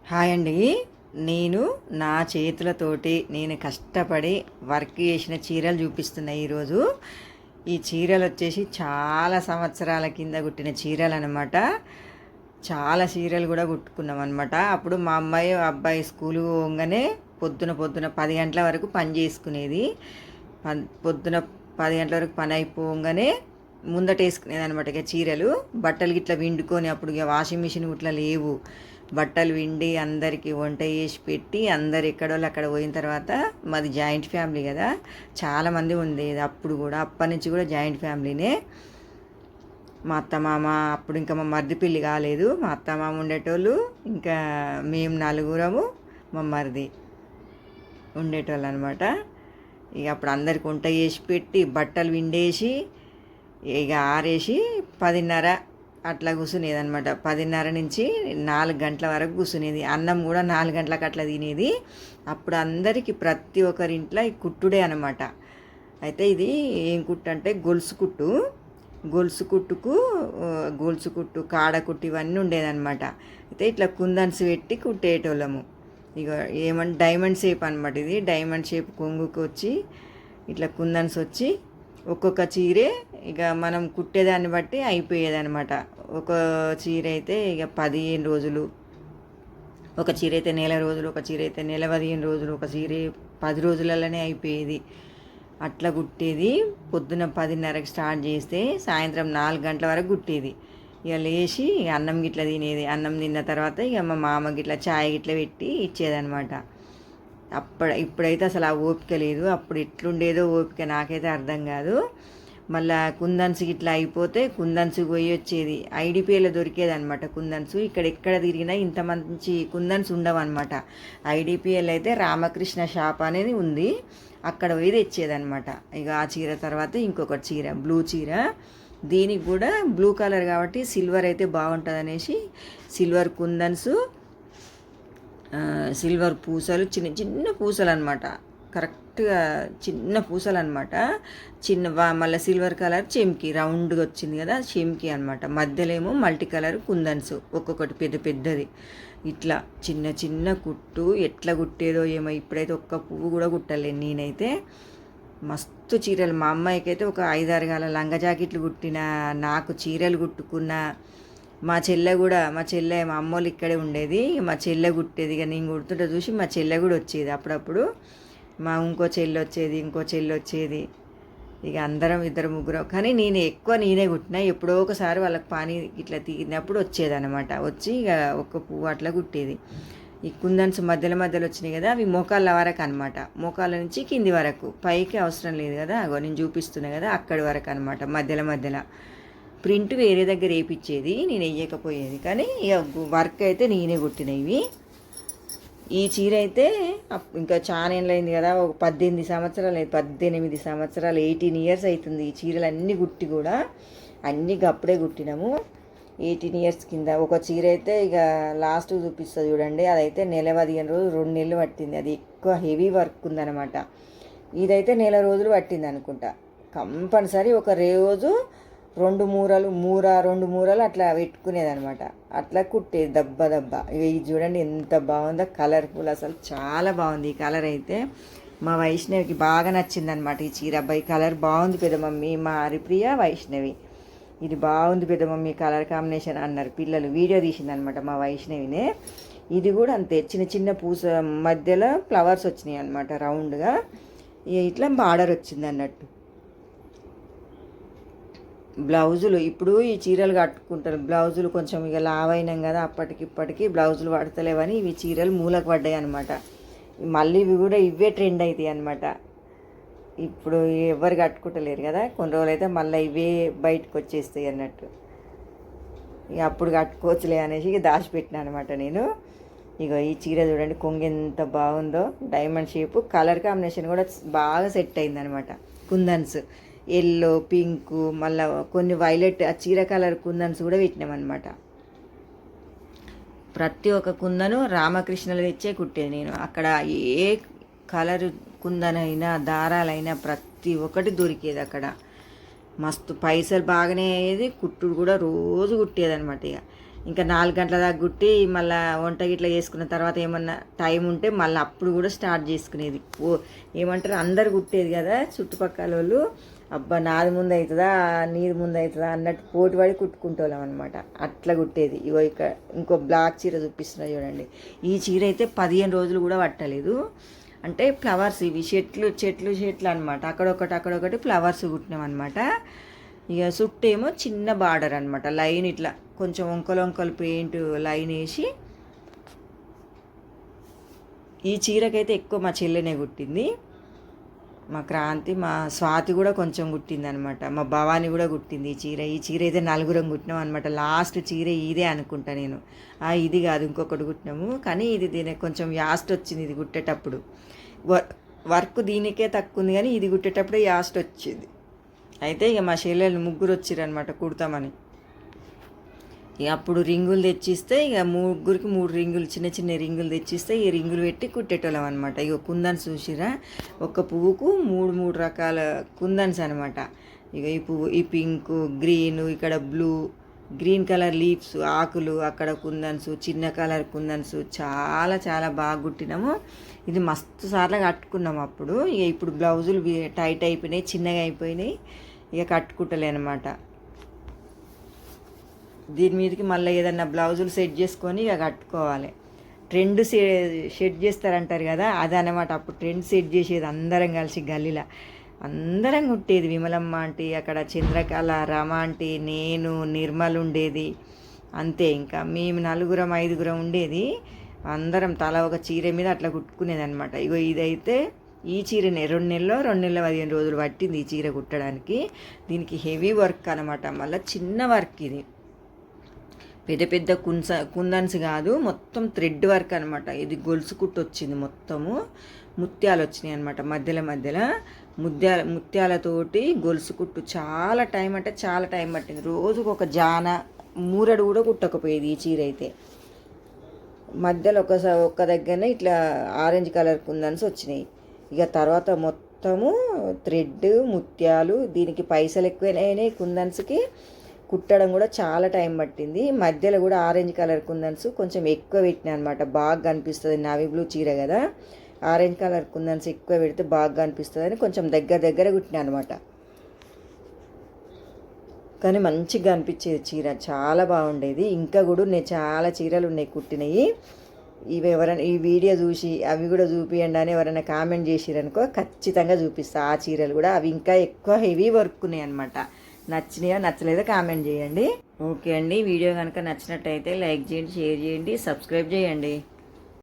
Hi అండి. నేను నా చేతులతోటి నేను కష్టపడి వర్క్ చేసిన చీరలు చూపిస్తున్నా ఈరోజు. ఈ చీరలు వచ్చేసి చాలా సంవత్సరాల కింద కుట్టిన చీరలు అనమాట. చాలా చీరలు కూడా కుట్టుకున్నాం అనమాట. అప్పుడు మా అమ్మాయి అబ్బాయి స్కూలు పోగానే పొద్దున పొద్దున 10 గంటల వరకు పని చేసుకునేది. పొద్దున 10 గంటల వరకు పని అయిపోగానే ముందట వేసుకునేది అనమాట. ఇక చీరలు బట్టలు గిట్లా విండుకొని, అప్పుడు ఇక వాషింగ్ మిషన్ ఇట్లా లేవు. బట్టలు విండి అందరికీ వంట చేసి పెట్టి అందరు ఎక్కడోళ్ళు అక్కడ పోయిన తర్వాత, మాది జాయింట్ ఫ్యామిలీ కదా, చాలామంది ఉండేది అప్పుడు కూడా. అప్పటి నుంచి కూడా జాయింట్ ఫ్యామిలీనే. మా అత్త మామ అప్పుడు ఇంకా మా మరిది పెళ్ళి కాలేదు. మా అత్త మామ ఉండేటోళ్ళు, ఇంకా మేము నలుగురము, మా మరిది ఉండేటోళ్ళు అనమాట. ఇక అప్పుడు అందరికి వంట చేసి పెట్టి బట్టలు విండేసి ఇక ఆరేసి 10:30 అట్లా కూర్చునేది అనమాట. 10:30 నుంచి 4 గంటల వరకు కూర్చునేది. అన్నం కూడా 4 గంటలకు అట్లా తినేది. అప్పుడు అందరికీ ప్రతి ఒక్కరింట్లో ఈ కుట్టుడే అనమాట. అయితే ఇది ఏం కుట్టు అంటే గొలుసు కుట్టు. గొలుసు కుట్టు, కాడ కుట్టు ఇవన్నీ ఉండేదన్నమాట. అయితే ఇట్లా కుందన్స్ పెట్టి కుట్టేటోళ్ళము. ఇక ఏమంటే డైమండ్ షేప్ అనమాట. ఇది డైమండ్ షేప్ కొంగుకి వచ్చి ఇట్లా కుందన్స్ వచ్చి ఒక్కొక్క చీరే ఇక మనం కుట్టేదాన్ని బట్టి అయిపోయేదన్నమాట. ఒక చీర అయితే ఇక 15 రోజులు, ఒక చీర అయితే నెల రోజులు, ఒక చీర అయితే నెల 15 రోజులు, ఒక చీర 10 రోజులలోనే అయిపోయేది. అట్లా కుట్టేది. పొద్దున 10:30కి స్టార్ట్ చేస్తే సాయంత్రం 4 గంటల వరకు కుట్టేది. ఇక లేచి అన్నం గిట్లా తినేది. అన్నం తిన్న తర్వాత ఇక మా మామ గిట్లా ఛాయ్ గిట్లా పెట్టి ఇచ్చేదనమాట. ఇప్పుడైతే అసలు ఆ ఓపిక లేదు. అప్పుడు ఎట్లుండేదో ఓపిక నాకైతే అర్థం కాదు. మళ్ళా కుందన్స్ ఇట్లా అయిపోతే కుందన్స్ పోయి వచ్చేది. ఐడిపిఎల్లో దొరికేది అనమాట కుందన్స్. ఇక్కడ ఎక్కడ తిరిగినా ఇంత మంచి కుందన్స్ ఉండవు అనమాట. ఐడిపిఎల్ అయితే రామకృష్ణ షాప్ అనేది ఉంది, అక్కడ పోయి తెచ్చేదనమాట. ఇక ఆ చీర తర్వాత ఇంకొక చీర, బ్లూ చీర. దీనికి కూడా బ్లూ కలర్ కాబట్టి సిల్వర్ అయితే బాగుంటుంది అనేసి సిల్వర్ కుందన్స్, సిల్వర్ పూసలు, చిన్న చిన్న పూసలు అనమాట. కరెక్ట్గా చిన్న పూసలు అనమాట. మళ్ళీ సిల్వర్ కలర్ చెమ్కి రౌండ్గా వచ్చింది కదా, చెమ్కి అనమాట. మధ్యలో ఏమో మల్టీ కలర్ కుందన్స్, ఒక్కొక్కటి పెద్ద పెద్దది. ఇట్లా చిన్న చిన్న కుట్టు ఎట్లా కుట్టేదో ఏమో. ఇప్పుడైతే ఒక్క పువ్వు కూడా కుట్టలేను నేనైతే. మస్తు చీరలు. మా అమ్మాయికి అయితే ఒక 5-6 గాల లంగా జాకెట్లు కుట్టిన, నాకు చీరలు కుట్టుకున్న. మా అమ్మోళ్ళు ఇక్కడే ఉండేది. మా చెల్లె కుట్టేది. ఇక నేను కుడుతుంటే చూసి మా చెల్లె కూడా వచ్చేది అప్పుడప్పుడు. ఇంకో చెల్లి వచ్చేది. ఇక అందరం 2-3. కానీ నేనే కుట్టినా. ఎప్పుడో ఒకసారి వాళ్ళకి పని ఇట్లా తీరినప్పుడు వచ్చేదనమాట. వచ్చి ఇక ఒక్క పువ్వు అట్లా కుట్టేది. ఈ కుందన్స్ మధ్యలో వచ్చినాయి కదా, అవి మోకాళ్ళ వరకు అనమాట. మోకాళ్ళ నుంచి కింది వరకు, పైకి అవసరం లేదు కదా. అగో నేను చూపిస్తున్నా కదా, అక్కడి వరకు అనమాట. మధ్యలో ప్రింట్ వేరే దగ్గర వేయించేది, నేను వేయకపోయేది. కానీ ఇక వర్క్ అయితే నేనే కుట్టినవి. ఈ చీర అయితే ఇంకా చాలా ఏళ్ళైంది కదా, ఒక 18 సంవత్సరాలు, 18 ఇయర్స్ అవుతుంది. ఈ చీరలు అన్నీ కుట్టి కూడా అన్నీ అప్పుడే కుట్టినాము. 18 ఇయర్స్ కింద. ఒక చీర అయితే ఇక లాస్ట్ చూపిస్తుంది చూడండి, అదైతే నెల 15 రోజులు, 2 నెలలు పట్టింది. అది ఎక్కువ హెవీ వర్క్ ఉందన్నమాట. ఇదైతే నెల రోజులు పట్టింది అనుకుంటా. కంపల్సరీ ఒక రోజు 2 మూరలు అట్లా పెట్టుకునేదనమాట. అట్లా కుట్టేది దెబ్బ. ఇక ఇది చూడండి ఎంత బాగుందో, కలర్ఫుల్, అసలు చాలా బాగుంది ఈ కలర్ అయితే. మా వైష్ణవికి బాగా నచ్చిందనమాట ఈ చీర. అబ్బాయి కలర్ బాగుంది పెద్ద మమ్మీ, మా హరిప్రియ, వైష్ణవి, ఇది బాగుంది పెద్ద మమ్మీ కలర్ కాంబినేషన్ అన్నారు పిల్లలు. వీడియో తీసిందనమాట మా వైష్ణవినే. ఇది కూడా అంతే, చిన్న చిన్న పూస మధ్యలో ఫ్లవర్స్ వచ్చినాయి అనమాట రౌండ్గా. ఇట్లా బార్డర్ వచ్చింది అన్నట్టు. బ్లౌజులు ఇప్పుడు ఈ చీరలు కట్టుకుంటారు. బ్లౌజులు కొంచెం ఇక లావైనాం కదా, అప్పటికిప్పటికి బ్లౌజులు పడతలేవని ఇవి చీరలు మూలకు పడ్డాయి అనమాట. మళ్ళీ ఇవి కూడా ఇవే ట్రెండ్ అవుతాయి అనమాట. ఇప్పుడు ఎవరు కట్టుకుంటలేరు కదా, కొన్ని రోజులు అయితే మళ్ళీ ఇవే బయటకు వచ్చేస్తాయి అన్నట్టు. ఇక అప్పుడు కట్టుకోవచ్చులే అనేసి ఇక దాచిపెట్టినా అనమాట నేను. ఇక ఈ చీర చూడండి, కొంగు ఎంత బాగుందో, డైమండ్ షేపు. కలర్ కాంబినేషన్ కూడా బాగా సెట్ అయిందనమాట. కుందన్స్ ఎల్లో, పింకు, మళ్ళీ కొన్ని వైలెట్, ఆ చీర కలర్ కుందన్స్ కూడా పెట్టినామన్నమాట. ప్రతి ఒక్క కుందను రామకృష్ణలు తెచ్చే కుట్టేది నేను. అక్కడ ఏ కలర్ కుందనైనా దారాలైనా ప్రతి ఒక్కటి దొరికేది అక్కడ. మస్తు పైసలు బాగానే అయ్యేది. కుట్టుడు కూడా రోజు కుట్టేదనమాట. ఇక ఇంకా 4 గంటల దాకా కుట్టి మళ్ళీ వంట గిట్లా చేసుకున్న తర్వాత ఏమన్నా టైం ఉంటే మళ్ళీ అప్పుడు కూడా స్టార్ట్ చేసుకునేది. ఏమంటారు అందరు కుట్టేది కదా చుట్టుపక్కల వాళ్ళు, అబ్బా నాది ముందు అవుతుందా నీది ముందు అవుతుందా అన్నట్టు పోటీ పడి కుట్టుకుంటోళ్ళం అనమాట. అట్లా కుట్టేది. ఇగో ఇక్కడ ఇంకో బ్లాక్ చీర చూపిస్తున్నా చూడండి. ఈ చీర అయితే 15 రోజులు కూడా పట్టలేదు. అంటే ఫ్లవర్స్ ఇవి చెట్లు అనమాట. అక్కడొకటి ఫ్లవర్స్ కుట్టినాం అనమాట. ఇక చుట్టేమో చిన్న బార్డర్ అనమాట, లైన్ ఇట్లా కొంచెం వంకలు పెయింట్ లైన్ వేసి. ఈ చీరకైతే ఎక్కువ మా చెల్లెనే కుట్టింది. మా క్రాంతి, మా స్వాతి కూడా కొంచెం కుట్టింది అనమాట. మా భవాని కూడా కుట్టింది ఈ చీర అయితే 4 కుట్టినాం అనమాట. లాస్ట్ చీర ఇదే అనుకుంటా నేను. ఇది కాదు ఇంకొకటి కుట్టినాము, కానీ దీనికి కొంచెం యాస్ట్ వచ్చింది ఇది కుట్టేటప్పుడు. వర్క్ దీనికే తక్కువ ఉంది, కానీ ఇది కుట్టేటప్పుడే యాస్ట్ వచ్చింది. అయితే ఇక మా చెల్లెలు 3 వచ్చిరనమాట కుడతామని. ఇక అప్పుడు రింగులు తెచ్చిస్తే ఇక 3 రింగులు, చిన్న రింగులు తెచ్చిస్తే ఈ రింగులు పెట్టి కుట్టేటోళ్ళం అనమాట. ఇక కుందన్స్ చూసిరా, ఒక పువ్వుకు 3 రకాల కుందన్స్ అనమాట. ఇక ఈ పువ్వు, ఈ పింక్, గ్రీన్, ఇక్కడ బ్లూ, గ్రీన్ కలర్ లీవ్స్ ఆకులు, అక్కడ కుందన్స్, చిన్న కలర్ కుందన్స్, చాలా చాలా బాగా కుట్టినాము. ఇది మస్తు సార్లు కట్టుకున్నాము అప్పుడు. ఇక ఇప్పుడు బ్లౌజులు టైట్ అయిపోయినాయి, చిన్నగా అయిపోయినాయి, ఇక కట్టుకుంటలే అనమాట. దీని మీదకి మళ్ళీ ఏదన్నా బ్లౌజులు సెట్ చేసుకొని ఇక కట్టుకోవాలి. ట్రెండ్ సెట్ చేస్తారంటారు కదా, అదనమాట. అప్పుడు ట్రెండ్ సెట్ చేసేది అందరం కలిసి గల్లీలో అందరం కుట్టేది. విమలమ్మ ఆంటీ, అక్కడ చంద్రకళ, రమ ఆంటీ, నేను, నిర్మల్ ఉండేది. అంతే, ఇంకా మేము 4 5 ఉండేది. అందరం తల ఒక చీర మీద అట్లా కుట్టుకునేది అనమాట. ఇగో ఇదైతే ఈ చీరనే 2 నెలలు 15 రోజులు పట్టింది ఈ చీర కుట్టడానికి. దీనికి హెవీ వర్క్ అనమాట, మళ్ళీ చిన్న వర్క్ ఇది. పెద్ద కుందన్స్ కాదు, మొత్తం థ్రెడ్ వర్క్ అనమాట. ఇది గొలుసు కుట్టు వచ్చింది, మొత్తము ముత్యాలు వచ్చినాయి అనమాట. మధ్యలో ముత్యాలతోటి గొలుసు కుట్టు. చాలా టైం అంటే చాలా టైం పట్టింది. రోజుకు ఒక జాన మూరడు కూడా కుట్టకపోయేది ఈ చీర అయితే. మధ్యలో ఒక్క దగ్గరనే ఇట్లా ఆరెంజ్ కలర్ కుందన్స్ వచ్చినాయి. ఇక తర్వాత మొత్తము థ్రెడ్, ముత్యాలు. దీనికి పైసలు ఎక్కువైనాయి కుందన్స్కి. కుట్టడం కూడా చాలా టైం పట్టింది. మధ్యలో కూడా ఆరెంజ్ కలర్ కుందన్స్ కొంచెం ఎక్కువ పెట్టినా అనమాట, బాగా కనిపిస్తుంది. నావీ బ్లూ చీర కదా, ఆరెంజ్ కలర్ కుందన్స్ ఎక్కువ పెడితే బాగా కనిపిస్తుంది అని కొంచెం దగ్గర కుట్టినా అనమాట. కానీ మంచిగా అనిపించేది చీర, చాలా బాగుండేది. ఇంకా కూడా నేను చాలా చీరలు ఉన్నాయి కుట్టినవి. ఇవి ఎవరైనా ఈ వీడియో చూసి అవి కూడా చూపియండి అని ఎవరైనా కామెంట్ చేసిరనుకో ఖచ్చితంగా చూపిస్తా ఆ చీరలు కూడా. అవి ఇంకా ఎక్కువ హెవీ వర్క్ ఉన్నాయి అనమాట. నచ్చినాయో నచ్చలేదో కామెంట్ చేయండి. ఓకే అండి, వీడియో కనుక నచ్చినట్టయితే లైక్ చేయండి, షేర్ చేయండి, సబ్స్క్రైబ్ చేయండి.